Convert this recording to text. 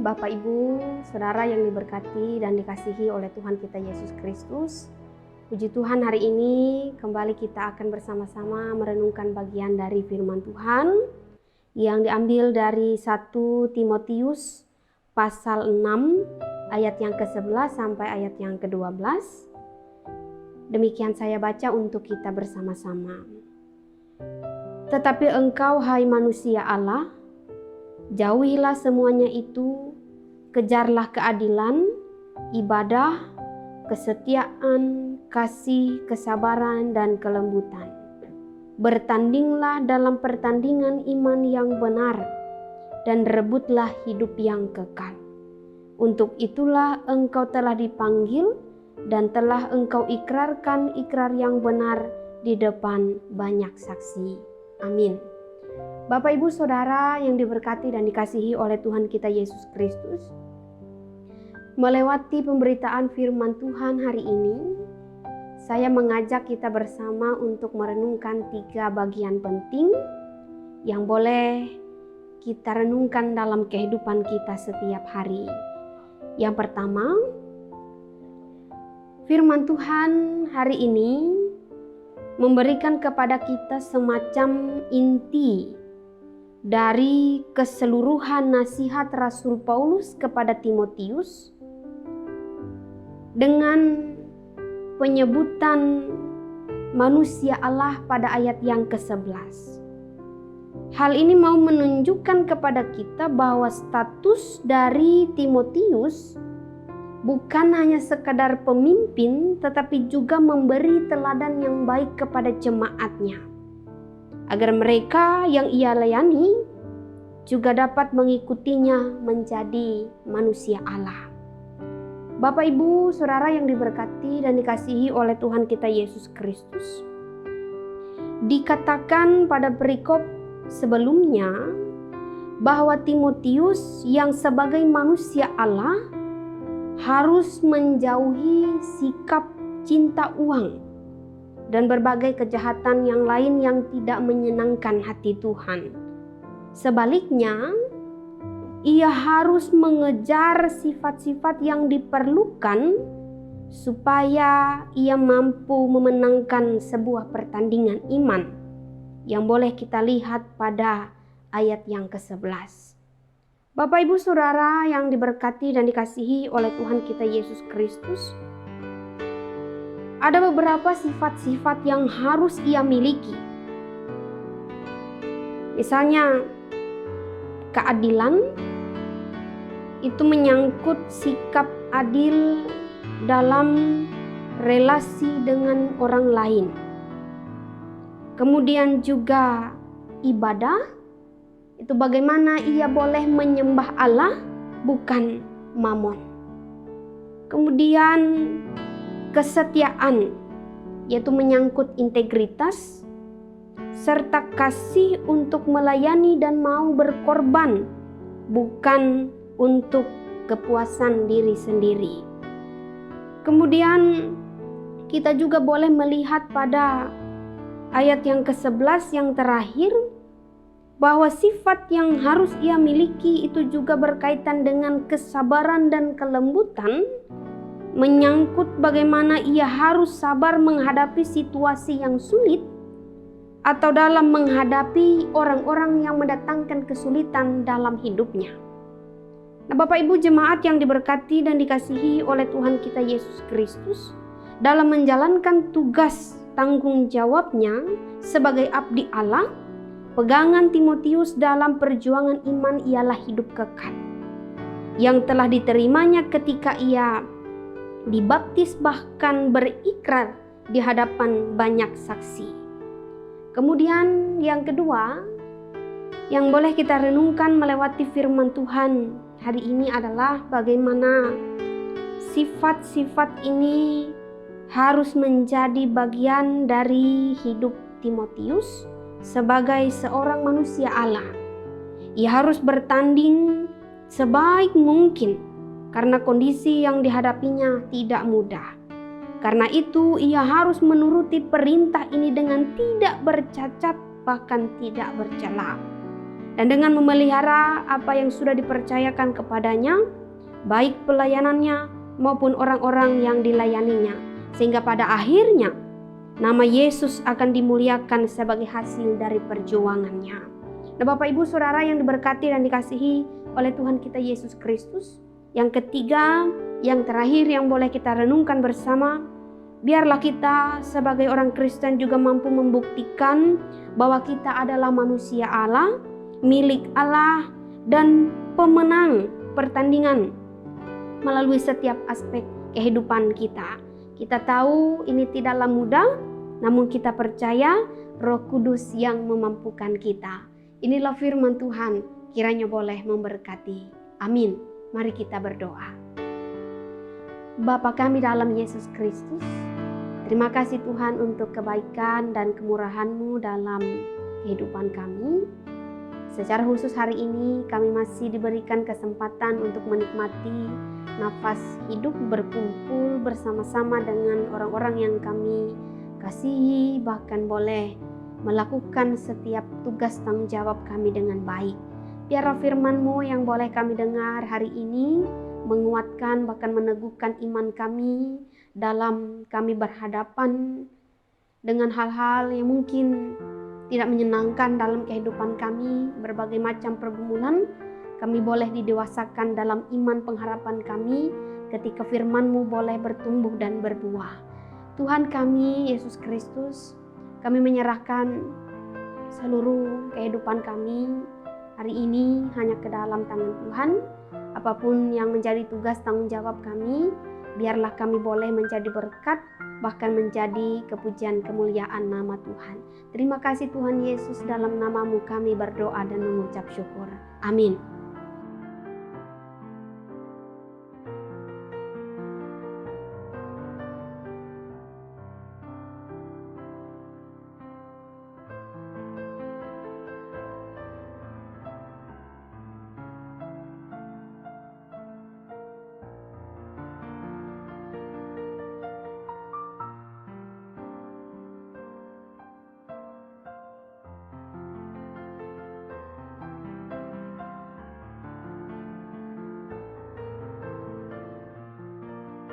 Bapak Ibu, Saudara yang diberkati dan dikasihi oleh Tuhan kita Yesus Kristus. Puji Tuhan, hari ini kembali kita akan bersama-sama merenungkan bagian dari firman Tuhan yang diambil dari 1 Timotius pasal 6 ayat yang ke-11 sampai ayat yang ke-12. Demikian saya baca untuk kita bersama-sama. Tetapi engkau, hai manusia Allah, jauhilah semuanya itu, kejarlah keadilan, ibadah, kesetiaan, kasih, kesabaran, dan kelembutan. Bertandinglah dalam pertandingan iman yang benar, dan rebutlah hidup yang kekal. Untuk itulah engkau telah dipanggil, dan telah engkau ikrarkan ikrar yang benar di depan banyak saksi. Amin. Bapak, Ibu, Saudara yang diberkati dan dikasihi oleh Tuhan kita Yesus Kristus, melewati pemberitaan firman Tuhan hari ini, saya mengajak kita bersama untuk merenungkan 3 bagian penting yang boleh kita renungkan dalam kehidupan kita setiap hari. Yang pertama, firman Tuhan hari ini memberikan kepada kita semacam inti dari keseluruhan nasihat Rasul Paulus kepada Timotius dengan penyebutan manusia Allah pada ayat yang ke-11. Hal ini mau menunjukkan kepada kita bahwa status dari Timotius bukan hanya sekadar pemimpin, tetapi juga memberi teladan yang baik kepada jemaatnya, agar mereka yang ia layani juga dapat mengikutinya menjadi manusia Allah. Bapak, Ibu, Saudara yang diberkati dan dikasihi oleh Tuhan kita Yesus Kristus, dikatakan pada perikop sebelumnya bahwa Timotius yang sebagai manusia Allah harus menjauhi sikap cinta uang dan berbagai kejahatan yang lain yang tidak menyenangkan hati Tuhan. Sebaliknya, ia harus mengejar sifat-sifat yang diperlukan supaya ia mampu memenangkan sebuah pertandingan iman yang boleh kita lihat pada ayat yang ke-11. Bapak, Ibu, Saudara yang diberkati dan dikasihi oleh Tuhan kita Yesus Kristus, ada beberapa sifat-sifat yang harus ia miliki. Misalnya, keadilan itu menyangkut sikap adil dalam relasi dengan orang lain. Kemudian juga ibadah, itu bagaimana ia boleh menyembah Allah bukan mamon. Kemudian kesetiaan, yaitu menyangkut integritas, serta kasih untuk melayani dan mau berkorban, bukan untuk kepuasan diri sendiri. Kemudian kita juga boleh melihat pada ayat yang ke-11 yang terakhir, bahwa sifat yang harus ia miliki itu juga berkaitan dengan kesabaran dan kelembutan, menyangkut bagaimana ia harus sabar menghadapi situasi yang sulit atau dalam menghadapi orang-orang yang mendatangkan kesulitan dalam hidupnya. Nah, Bapak, Ibu, jemaat yang diberkati dan dikasihi oleh Tuhan kita Yesus Kristus, dalam menjalankan tugas tanggung jawabnya sebagai abdi Allah, pegangan Timotius dalam perjuangan iman ialah hidup kekal yang telah diterimanya ketika ia dibaptis, bahkan berikrar di hadapan banyak saksi. Kemudian yang kedua yang boleh kita renungkan melewati firman Tuhan hari ini adalah bagaimana sifat-sifat ini harus menjadi bagian dari hidup Timotius sebagai seorang manusia Allah. Ia harus bertanding sebaik mungkin karena kondisi yang dihadapinya tidak mudah. Karena itu ia harus menuruti perintah ini dengan tidak bercacat, bahkan tidak bercela. dan dengan memelihara apa yang sudah dipercayakan kepadanya, baik pelayanannya maupun orang-orang yang dilayaninya, sehingga pada akhirnya nama Yesus akan dimuliakan sebagai hasil dari perjuangannya. Nah, Bapak Ibu Saudara yang diberkati dan dikasihi oleh Tuhan kita Yesus Kristus, yang ketiga, yang terakhir yang boleh kita renungkan bersama, biarlah kita sebagai orang Kristen juga mampu membuktikan bahwa kita adalah manusia Allah, milik Allah, dan pemenang pertandingan melalui setiap aspek kehidupan kita. Kita tahu ini tidaklah mudah, namun kita percaya Roh Kudus yang memampukan kita. Inilah firman Tuhan, kiranya boleh memberkati. Amin. Mari kita berdoa. Bapa kami dalam Yesus Kristus, terima kasih Tuhan untuk kebaikan dan kemurahan-Mu dalam kehidupan kami. Secara khusus hari ini kami masih diberikan kesempatan untuk menikmati nafas hidup berkumpul bersama-sama dengan orang-orang yang kami kasihi, bahkan boleh melakukan setiap tugas tanggung jawab kami dengan baik. Biarlah firman-Mu yang boleh kami dengar hari ini menguatkan bahkan meneguhkan iman kami dalam kami berhadapan dengan hal-hal yang mungkin tidak menyenangkan dalam kehidupan kami, berbagai macam pergumulan. Kami boleh didewasakan dalam iman pengharapan kami ketika firman-Mu boleh bertumbuh dan berbuah. Tuhan kami, Yesus Kristus, kami menyerahkan seluruh kehidupan kami hari ini hanya ke dalam tangan Tuhan. Apapun yang menjadi tugas tanggung jawab kami, biarlah kami boleh menjadi berkat, bahkan menjadi kepujian kemuliaan nama Tuhan. Terima kasih Tuhan Yesus, dalam nama-Mu kami berdoa dan mengucap syukur. Amin.